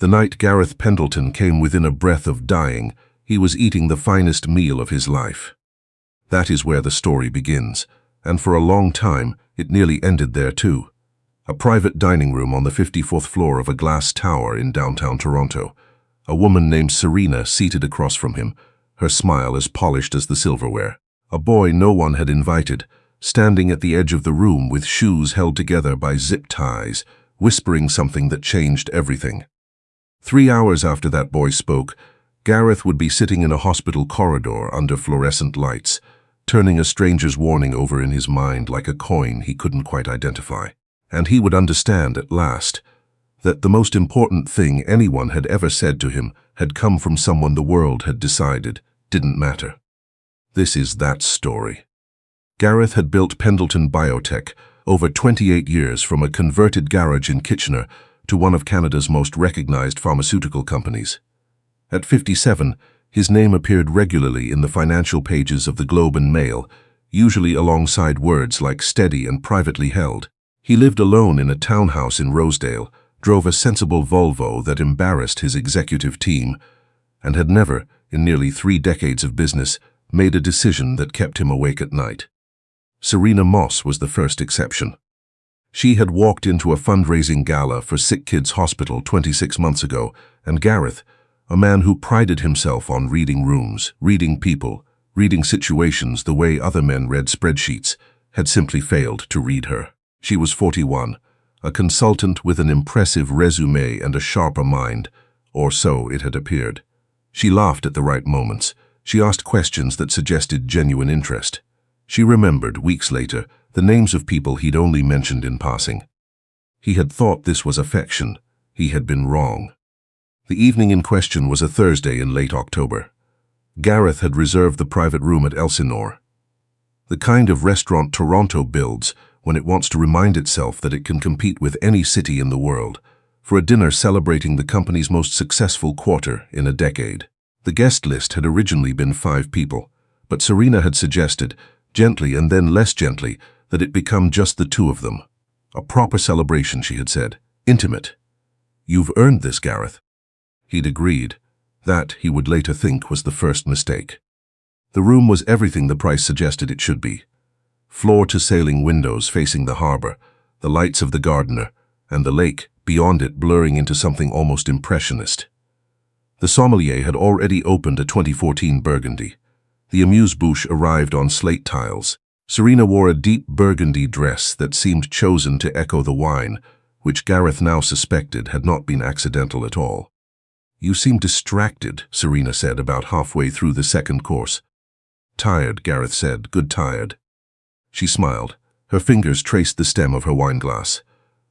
The night Gareth Pendleton came within a breath of dying, he was eating the finest meal of his life. That is where the story begins, and for a long time it nearly ended there too. A private dining room on the 54th floor of a glass tower in downtown Toronto. A woman named Serena seated across from him, her smile as polished as the silverware. A boy no one had invited, standing at the edge of the room with shoes held together by zip ties, whispering something that changed everything. 3 hours after that boy spoke, Gareth would be sitting in a hospital corridor under fluorescent lights, turning a stranger's warning over in his mind like a coin he couldn't quite identify. And he would understand at last that the most important thing anyone had ever said to him had come from someone the world had decided didn't matter. This is that story. Gareth had built Pendleton Biotech over 28 years from a converted garage in Kitchener to one of Canada's most recognized pharmaceutical companies. At 57, his name appeared regularly in the financial pages of the Globe and Mail, usually alongside words like steady and privately held. He lived alone in a townhouse in Rosedale, drove a sensible Volvo that embarrassed his executive team, and had never, in nearly 3 decades of business, made a decision that kept him awake at night. Serena Moss was the first exception. She had walked into a fundraising gala for Sick Kids Hospital 26 months ago, and Gareth, a man who prided himself on reading rooms, reading people, reading situations the way other men read spreadsheets, had simply failed to read her. She was 41, a consultant with an impressive resume and a sharper mind, or so it had appeared. She laughed at the right moments. She asked questions that suggested genuine interest. She remembered, weeks later, the names of people he'd only mentioned in passing. He had thought this was affection. He had been wrong. The evening in question was a Thursday in late October. Gareth had reserved the private room at Elsinore. The kind of restaurant Toronto builds when it wants to remind itself that it can compete with any city in the world, for a dinner celebrating the company's most successful quarter in a decade. The guest list had originally been 5 people, but Serena had suggested, gently and then less gently, that it become just the 2 of them. A proper celebration, she had said. Intimate. You've earned this, Gareth. He'd agreed. That, he would later think, was the first mistake. The room was everything the price suggested it should be. Floor-to-ceiling windows facing the harbor, the lights of the Gardener, and the lake beyond it blurring into something almost impressionist. The sommelier had already opened a 2014 Burgundy. The amuse-bouche arrived on slate tiles. Serena wore a deep burgundy dress that seemed chosen to echo the wine, which Gareth now suspected had not been accidental at all. You seem distracted, Serena said about halfway through the second course. Tired, Gareth said, good tired. She smiled. Her fingers traced the stem of her wineglass.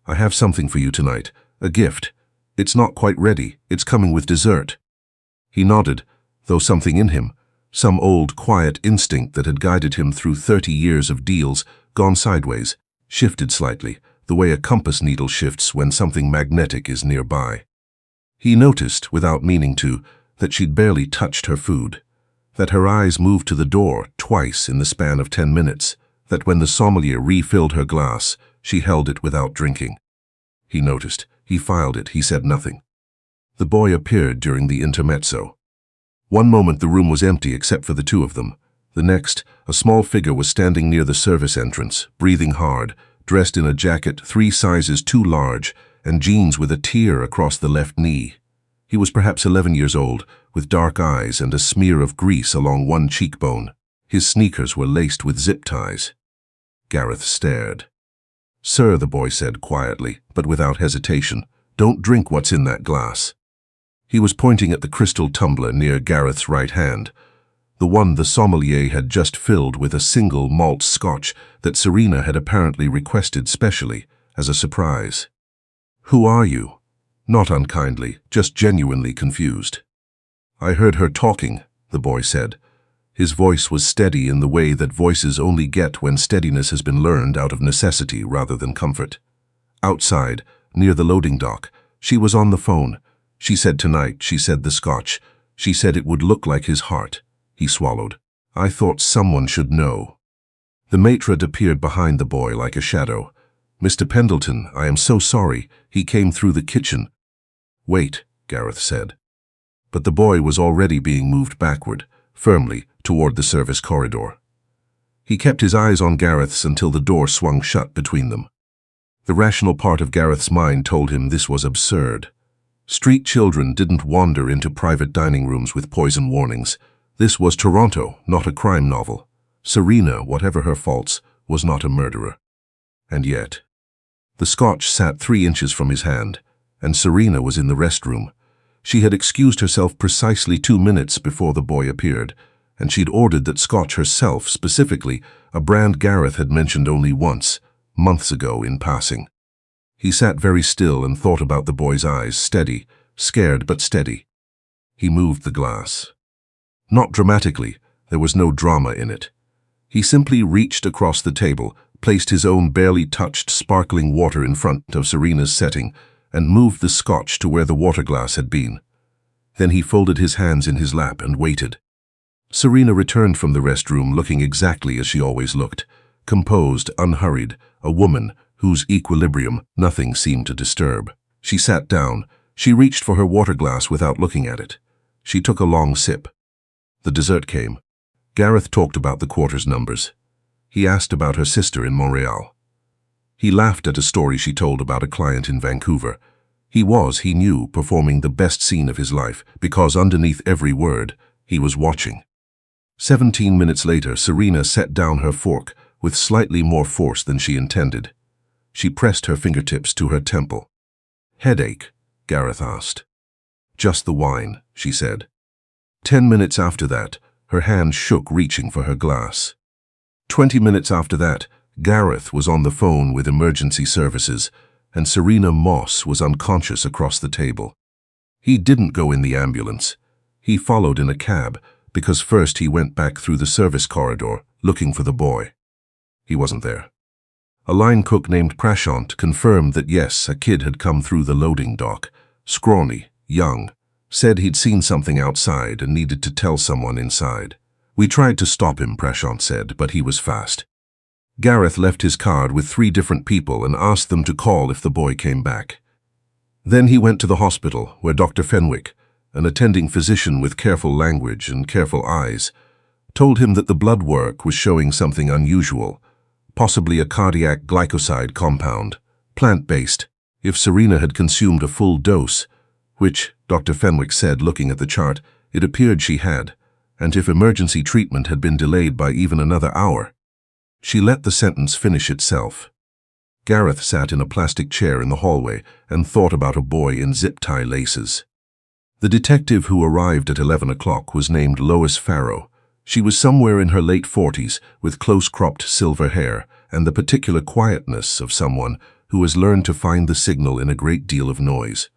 I have something for you tonight, a gift. It's not quite ready, it's coming with dessert. He nodded, though something in him, some old, quiet instinct that had guided him through 30 years of deals, gone sideways, shifted slightly, the way a compass needle shifts when something magnetic is nearby. He noticed, without meaning to, that she'd barely touched her food, that her eyes moved to the door twice in the span of 10 minutes, that when the sommelier refilled her glass, she held it without drinking. He noticed. He filed it. He said nothing. The boy appeared during the intermezzo. One moment the room was empty except for the 2 of them. The next, a small figure was standing near the service entrance, breathing hard, dressed in a jacket 3 sizes too large and jeans with a tear across the left knee. He was perhaps 11 years old, with dark eyes and a smear of grease along one cheekbone. His sneakers were laced with zip ties. Gareth stared. Sir, the boy said quietly, but without hesitation, don't drink what's in that glass. He was pointing at the crystal tumbler near Gareth's right hand, the one the sommelier had just filled with a single malt scotch that Serena had apparently requested specially, as a surprise. Who are you? Not unkindly, just genuinely confused. I heard her talking, the boy said. His voice was steady in the way that voices only get when steadiness has been learned out of necessity rather than comfort. Outside, near the loading dock, she was on the phone. She said tonight, she said the scotch. She said it would look like his heart. He swallowed. I thought someone should know. The maitre appeared behind the boy like a shadow. Mr. Pendleton, I am so sorry. He came through the kitchen. Wait, Gareth said. But the boy was already being moved backward, firmly, toward the service corridor. He kept his eyes on Gareth's until the door swung shut between them. The rational part of Gareth's mind told him this was absurd. Street children didn't wander into private dining rooms with poison warnings. This was Toronto, not a crime novel. Serena, whatever her faults, was not a murderer. And yet, the scotch sat 3 inches from his hand, and Serena was in the restroom. She had excused herself precisely 2 minutes before the boy appeared, and she'd ordered that scotch herself, specifically, a brand Gareth had mentioned only once, months ago in passing. He sat very still and thought about the boy's eyes, steady, scared but steady. He moved the glass. Not dramatically, there was no drama in it. He simply reached across the table, placed his own barely touched sparkling water in front of Serena's setting, and moved the scotch to where the water glass had been. Then he folded his hands in his lap and waited. Serena returned from the restroom looking exactly as she always looked, composed, unhurried, a woman whose equilibrium nothing seemed to disturb. She sat down. She reached for her water glass without looking at it. She took a long sip. The dessert came. Gareth talked about the quarters numbers. He asked about her sister in Montreal. He laughed at a story she told about a client in Vancouver. He knew, performing the best scene of his life, because underneath every word, he was watching. 17 minutes later, Serena set down her fork with slightly more force than she intended. She pressed her fingertips to her temple. "Headache?" Gareth asked. "Just the wine," she said. 10 minutes after that, her hand shook reaching for her glass. 20 minutes after that, Gareth was on the phone with emergency services, and Serena Moss was unconscious across the table. He didn't go in the ambulance. He followed in a cab, because first he went back through the service corridor, looking for the boy. He wasn't there. A line cook named Prashant confirmed that yes, a kid had come through the loading dock, scrawny, young, said he'd seen something outside and needed to tell someone inside. "We tried to stop him," Prashant said, but he was fast. Gareth left his card with 3 different people and asked them to call if the boy came back. Then he went to the hospital, where Dr. Fenwick, an attending physician with careful language and careful eyes, told him that the blood work was showing something unusual, possibly a cardiac glycoside compound, plant-based. If Serena had consumed a full dose, which, Dr. Fenwick said looking at the chart, it appeared she had, and if emergency treatment had been delayed by even another hour. She let the sentence finish itself. Gareth sat in a plastic chair in the hallway and thought about a boy in zip-tie laces. The detective who arrived at 11 o'clock was named Lois Farrow. She was somewhere in her late 40s, with close-cropped silver hair and the particular quietness of someone who has learned to find the signal in a great deal of noise.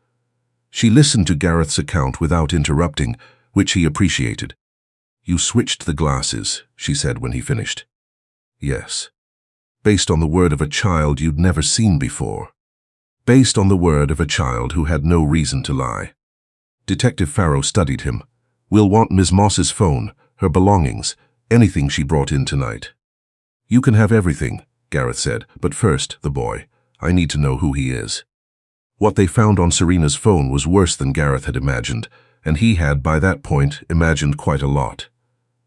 She listened to Gareth's account without interrupting, which he appreciated. "You switched the glasses," she said when he finished. "Yes. Based on the word of a child you'd never seen before. Based on the word of a child who had no reason to lie." Detective Farrow studied him. "We'll want Ms. Moss's phone, her belongings, anything she brought in tonight." "You can have everything," Gareth said, "but first, the boy. I need to know who he is." What they found on Serena's phone was worse than Gareth had imagined, and he had, by that point, imagined quite a lot.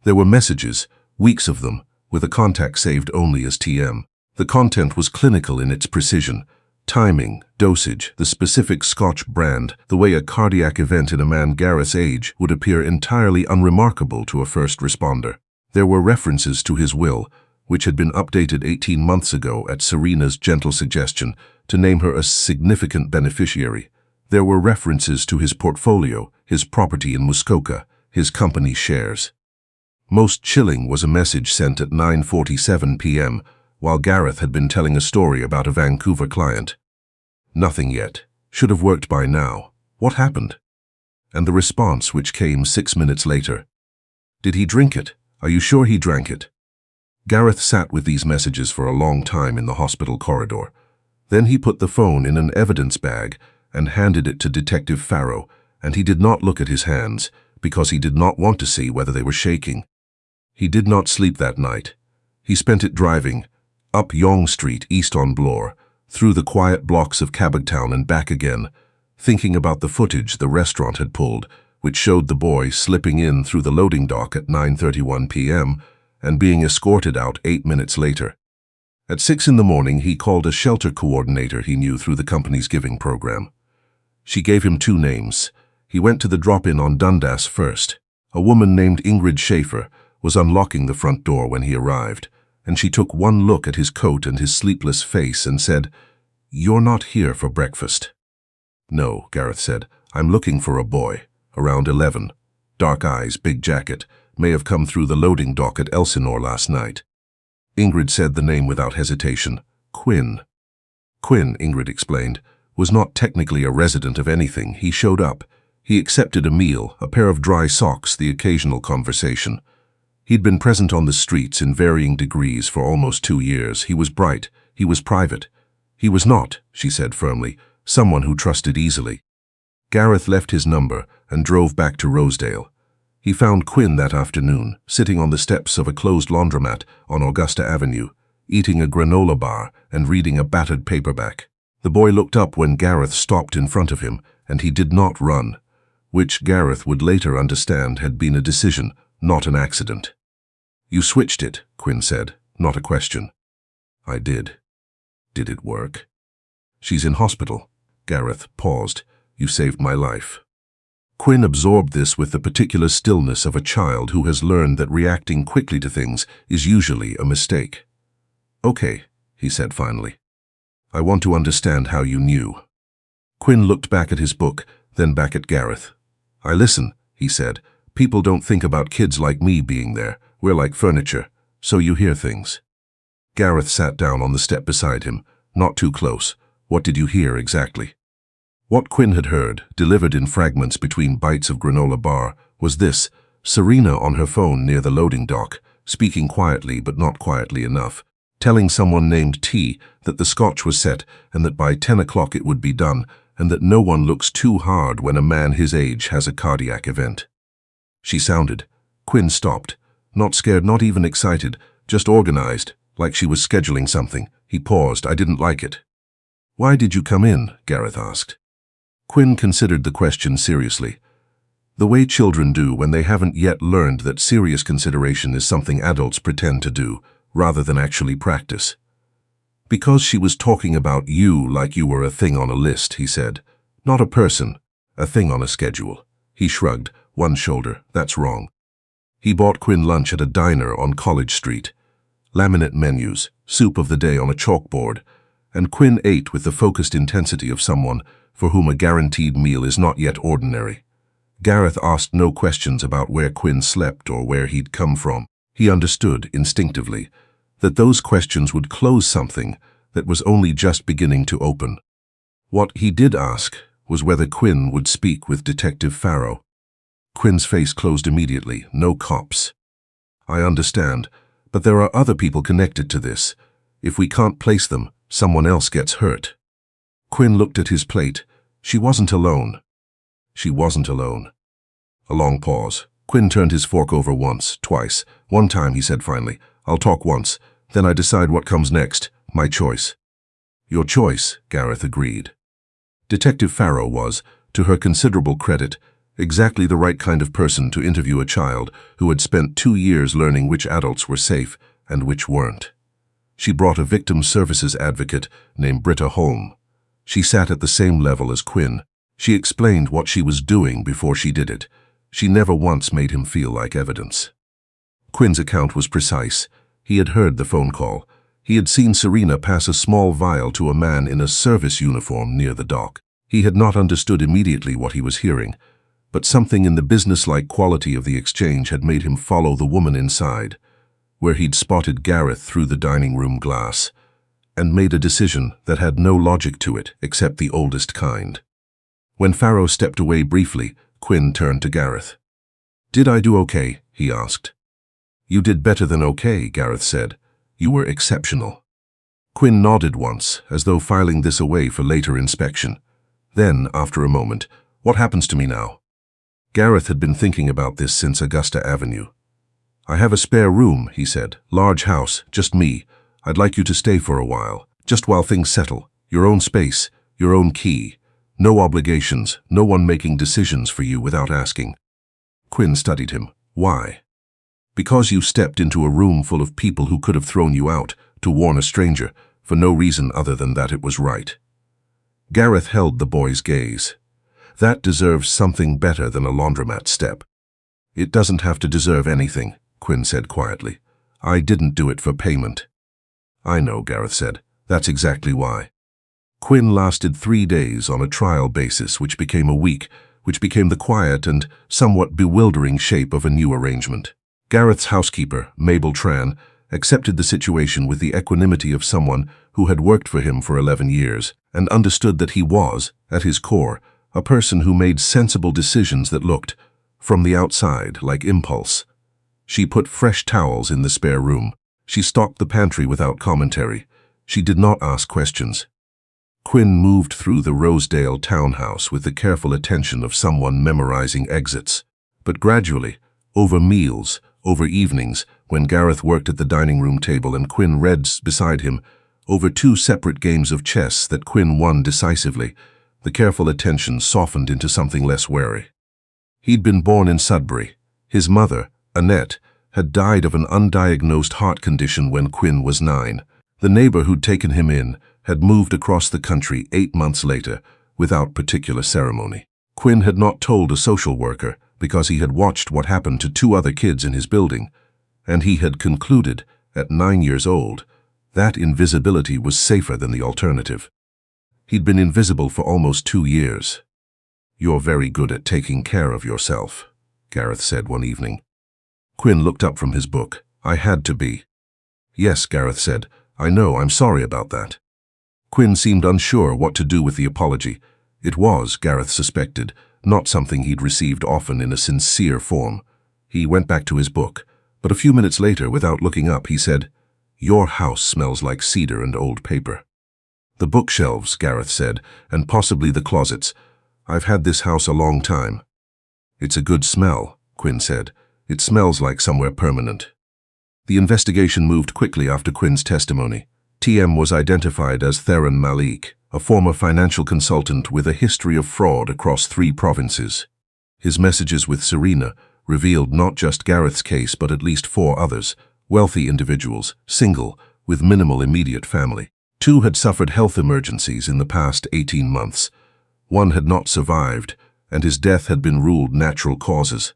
There were messages, weeks of them, with a contact saved only as TM. The content was clinical in its precision. Timing, dosage, the specific Scotch brand, the way a cardiac event in a man Gareth's age would appear entirely unremarkable to a first responder. There were references to his will, which had been updated 18 months ago at Serena's gentle suggestion to name her a significant beneficiary. There were references to his portfolio, his property in Muskoka, his company shares. Most chilling was a message sent at 9:47 p.m., while Gareth had been telling a story about a Vancouver client. "Nothing yet. Should have worked by now. What happened?" And the response, which came 6 minutes later. "Did he drink it? Are you sure he drank it?" Gareth sat with these messages for a long time in the hospital corridor. Then he put the phone in an evidence bag and handed it to Detective Farrow, and he did not look at his hands, because he did not want to see whether they were shaking. He did not sleep that night. He spent it driving, up Yonge Street east on Bloor, through the quiet blocks of Cabottown and back again, thinking about the footage the restaurant had pulled, which showed the boy slipping in through the loading dock at 9:31 p.m. and being escorted out 8 minutes later. At 6 in the morning, he called a shelter coordinator he knew through the company's giving program. She gave him 2 names. He went to the drop-in on Dundas first. A woman named Ingrid Schaefer was unlocking the front door when he arrived, and she took one look at his coat and his sleepless face and said, "You're not here for breakfast." "No," Gareth said. "I'm looking for a boy. Around 11. Dark eyes, big jacket. May have come through the loading dock at Elsinore last night." Ingrid said the name without hesitation. "Quinn." Quinn, Ingrid explained, was not technically a resident of anything. He showed up. He accepted a meal, a pair of dry socks, the occasional conversation. He'd been present on the streets in varying degrees for almost 2 years. He was bright. He was private. He was not, she said firmly, someone who trusted easily. Gareth left his number and drove back to Rosedale. He found Quinn that afternoon, sitting on the steps of a closed laundromat on Augusta Avenue, eating a granola bar and reading a battered paperback. The boy looked up when Gareth stopped in front of him, and he did not run, which Gareth would later understand had been a decision, not an accident. "You switched it," Quinn said, not a question. "I did." "Did it work?" "She's in hospital." Gareth paused. "You saved my life." Quinn absorbed this with the particular stillness of a child who has learned that reacting quickly to things is usually a mistake. "Okay," he said finally. "I want to understand how you knew." Quinn looked back at his book, then back at Gareth. "I listen," he said. "People don't think about kids like me being there. We're like furniture, so you hear things." Gareth sat down on the step beside him, not too close. "What did you hear exactly?" What Quinn had heard, delivered in fragments between bites of granola bar, was this: Serena on her phone near the loading dock, speaking quietly but not quietly enough, telling someone named T that the scotch was set and that by 10 o'clock it would be done, and that no one looks too hard when a man his age has a cardiac event. She sounded. Quinn stopped. Not scared, not even excited, just organized, like she was scheduling something. He paused. "I didn't like it." "Why did you come in?" Gareth asked. Quinn considered the question seriously, the way children do when they haven't yet learned that serious consideration is something adults pretend to do, rather than actually practice. "Because she was talking about you like you were a thing on a list," he said. "Not a person, a thing on a schedule." He shrugged, one shoulder. "That's wrong." He bought Quinn lunch at a diner on College Street. Laminate menus, soup of the day on a chalkboard, and Quinn ate with the focused intensity of someone for whom a guaranteed meal is not yet ordinary. Gareth asked no questions about where Quinn slept or where he'd come from. He understood, instinctively, that those questions would close something that was only just beginning to open. What he did ask was whether Quinn would speak with Detective Farrow. Quinn's face closed immediately. "No cops." "I understand, but there are other people connected to this. If we can't place them, someone else gets hurt." Quinn looked at his plate. She wasn't alone. She wasn't alone. A long pause. Quinn turned his fork over once, twice. "One time," he said finally. "I'll talk once. Then I decide what comes next. My choice." "Your choice," Gareth agreed. Detective Farrow was, to her considerable credit, exactly the right kind of person to interview a child who had spent 2 years learning which adults were safe and which weren't. She brought a victim services advocate named Britta Holm. She sat at the same level as Quinn. She explained what she was doing before she did it. She never once made him feel like evidence. Quinn's account was precise. He had heard the phone call. He had seen Serena pass a small vial to a man in a service uniform near the dock. He had not understood immediately what he was hearing, but something in the businesslike quality of the exchange had made him follow the woman inside, where he'd spotted Gareth through the dining room glass, and made a decision that had no logic to it except the oldest kind. When Farrow stepped away briefly, Quinn turned to Gareth. "Did I do okay?" he asked. "You did better than okay," Gareth said. "You were exceptional." Quinn nodded once, as though filing this away for later inspection. Then, after a moment, "What happens to me now?" Gareth had been thinking about this since Augusta Avenue. "I have a spare room," he said. "Large house, just me. I'd like you to stay for a while, just while things settle. Your own space, your own key. No obligations, no one making decisions for you without asking. Quinn studied him. Why? Because you stepped into a room full of people who could have thrown you out to warn a stranger for no reason other than that it was right. Gareth held the boy's gaze. That deserves something better than a laundromat step. It doesn't have to deserve anything, Quinn said quietly. I didn't do it for payment. I know, Gareth said. That's exactly why. Quinn lasted 3 days on a trial basis, which became a week, which became the quiet and somewhat bewildering shape of a new arrangement. Gareth's housekeeper, Mabel Tran, accepted the situation with the equanimity of someone who had worked for him for 11 years and understood that he was, at his core, a person who made sensible decisions that looked, from the outside, like impulse. She put fresh towels in the spare room. She stocked the pantry without commentary. She did not ask questions. Quinn moved through the Rosedale townhouse with the careful attention of someone memorizing exits. But gradually, over meals, over evenings, when Gareth worked at the dining room table and Quinn read beside him, over 2 separate games of chess that Quinn won decisively, the careful attention softened into something less wary. He'd been born in Sudbury. His mother, Annette, had died of an undiagnosed heart condition when Quinn was 9. The neighbor who'd taken him in had moved across the country 8 months later, without particular ceremony. Quinn had not told a social worker because he had watched what happened to 2 other kids in his building, and he had concluded, at 9 years old, that invisibility was safer than the alternative. He'd been invisible for almost 2 years. You're very good at taking care of yourself, Gareth said one evening. Quinn looked up from his book. I had to be. Yes, Gareth said. I know, I'm sorry about that. Quinn seemed unsure what to do with the apology. It was, Gareth suspected, not something he'd received often in a sincere form. He went back to his book, but a few minutes later, without looking up, he said, Your house smells like cedar and old paper. The bookshelves, Gareth said, and possibly the closets. I've had this house a long time. It's a good smell, Quinn said. It smells like somewhere permanent. The investigation moved quickly after Quinn's testimony. TM was identified as Theron Malik, a former financial consultant with a history of fraud across 3 provinces. His messages with Serena revealed not just Gareth's case but at least 4 others, wealthy individuals, single, with minimal immediate family. 2 had suffered health emergencies in the past 18 months. 1 had not survived, and his death had been ruled natural causes.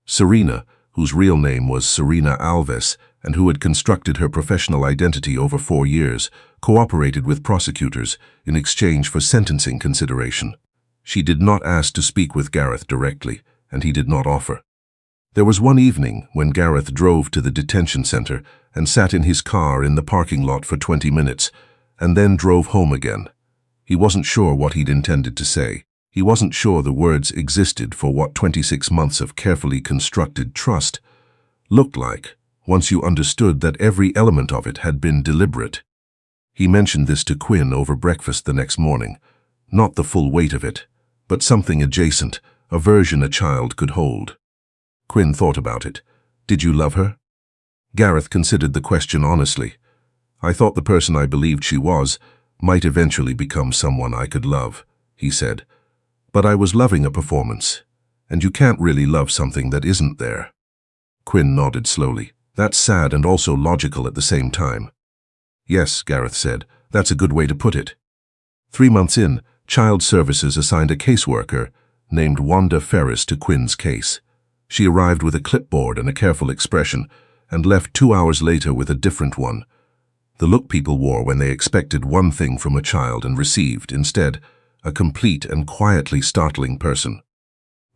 Serena, whose real name was Serena Alves and who had constructed her professional identity over 4 years, cooperated with prosecutors in exchange for sentencing consideration. She did not ask to speak with Gareth directly, and he did not offer. There was one evening when Gareth drove to the detention center and sat in his car in the parking lot for 20 minutes, and then drove home again. He wasn't sure what he'd intended to say. He wasn't sure the words existed for what 26 months of carefully constructed trust looked like, once you understood that every element of it had been deliberate. He mentioned this to Quinn over breakfast the next morning. Not the full weight of it, but something adjacent, a version a child could hold. Quinn thought about it. Did you love her? Gareth considered the question honestly. I thought the person I believed she was might eventually become someone I could love, he said. But I was loving a performance, and you can't really love something that isn't there. Quinn nodded slowly. That's sad and also logical at the same time. Yes, Gareth said, that's a good way to put it. 3 months in, Child Services assigned a caseworker named Wanda Ferris to Quinn's case. She arrived with a clipboard and a careful expression, and left 2 hours later with a different one. The look people wore when they expected one thing from a child and received, instead, a complete and quietly startling person.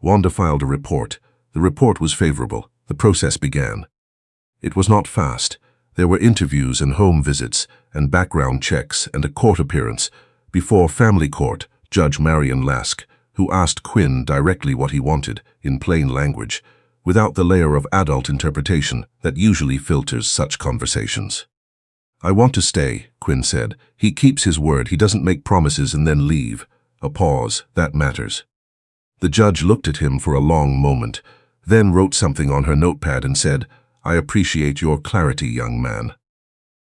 Wanda filed a report. The report was favorable. The process began. It was not fast. There were interviews and home visits and background checks and a court appearance before family court Judge Marion Lask, who asked Quinn directly what he wanted, in plain language, without the layer of adult interpretation that usually filters such conversations. I want to stay, Quinn said. He keeps his word. He doesn't make promises and then leave. A pause. That matters. The judge looked at him for a long moment, then wrote something on her notepad and said, I appreciate your clarity, young man.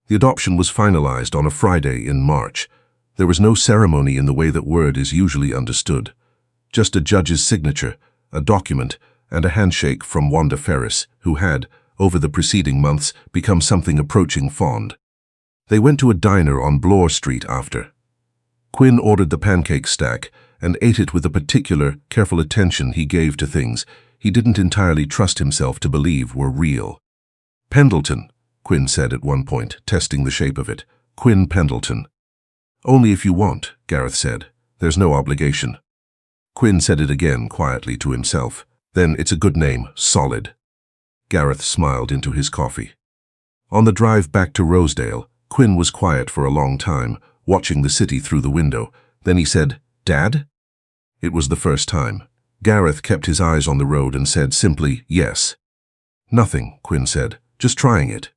The adoption was finalized on a Friday in March. There was no ceremony in the way that word is usually understood. Just a judge's signature, a document, and a handshake from Wanda Ferris, who had, over the preceding months, become something approaching fond. They went to a diner on Bloor Street after. Quinn ordered the pancake stack and ate it with a particular, careful attention he gave to things he didn't entirely trust himself to believe were real. "Pendleton," Quinn said at one point, testing the shape of it. "Quinn Pendleton." "Only if you want," Gareth said. "There's no obligation." Quinn said it again quietly to himself. "Then it's a good name, solid." Gareth smiled into his coffee. On the drive back to Rosedale, Quinn was quiet for a long time, watching the city through the window. Then he said, "Dad?" It was the first time. Gareth kept his eyes on the road and said simply, "Yes." "Nothing," Quinn said. "Just trying it."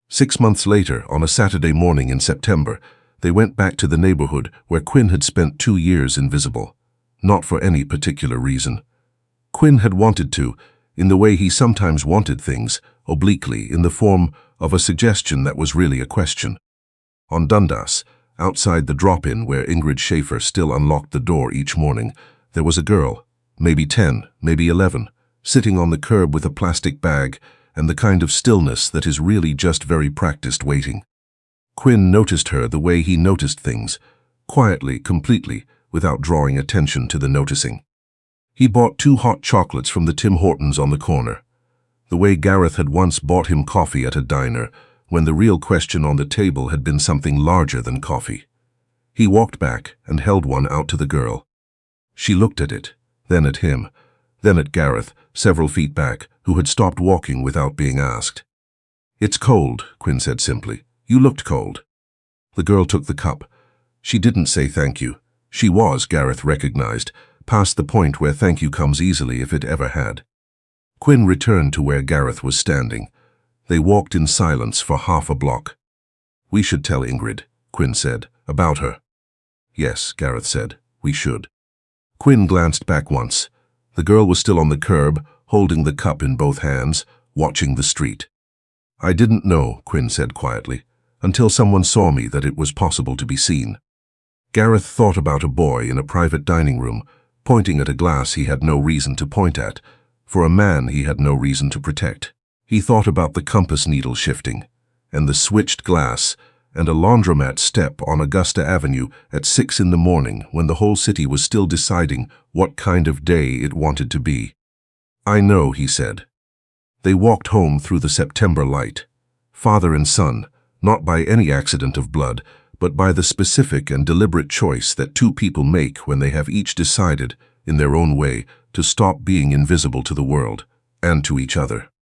6 months later, on a Saturday morning in September, they went back to the neighborhood where Quinn had spent 2 years invisible. Not for any particular reason. Quinn had wanted to, in the way he sometimes wanted things, obliquely, in the form of a suggestion that was really a question. On Dundas, outside the drop-in where Ingrid Schaefer still unlocked the door each morning, there was a girl, maybe 10, maybe 11, sitting on the curb with a plastic bag and the kind of stillness that is really just very practiced waiting. Quinn noticed her the way he noticed things, quietly, completely, without drawing attention to the noticing. He bought 2 hot chocolates from the Tim Hortons on the corner, the way Gareth had once bought him coffee at a diner, when the real question on the table had been something larger than coffee. He walked back and held one out to the girl. She looked at it, then at him, then at Gareth, several feet back, who had stopped walking without being asked. "It's cold," Quinn said simply. "You looked cold." The girl took the cup. She didn't say thank you. She was, Gareth recognized, past the point where thank you comes easily if it ever had. Quinn returned to where Gareth was standing. They walked in silence for half a block. "We should tell Ingrid," Quinn said, "about her." "Yes," Gareth said, "we should." Quinn glanced back once. The girl was still on the curb, holding the cup in both hands, watching the street. "I didn't know," Quinn said quietly, "until someone saw me that it was possible to be seen." Gareth thought about a boy in a private dining room, pointing at a glass he had no reason to point at, for a man he had no reason to protect. He thought about the compass needle shifting, and the switched glass, and a laundromat step on Augusta Avenue at 6 in the morning when the whole city was still deciding what kind of day it wanted to be. "I know," he said. They walked home through the September light, father and son, not by any accident of blood, but by the specific and deliberate choice that 2 people make when they have each decided, in their own way, to stop being invisible to the world and to each other.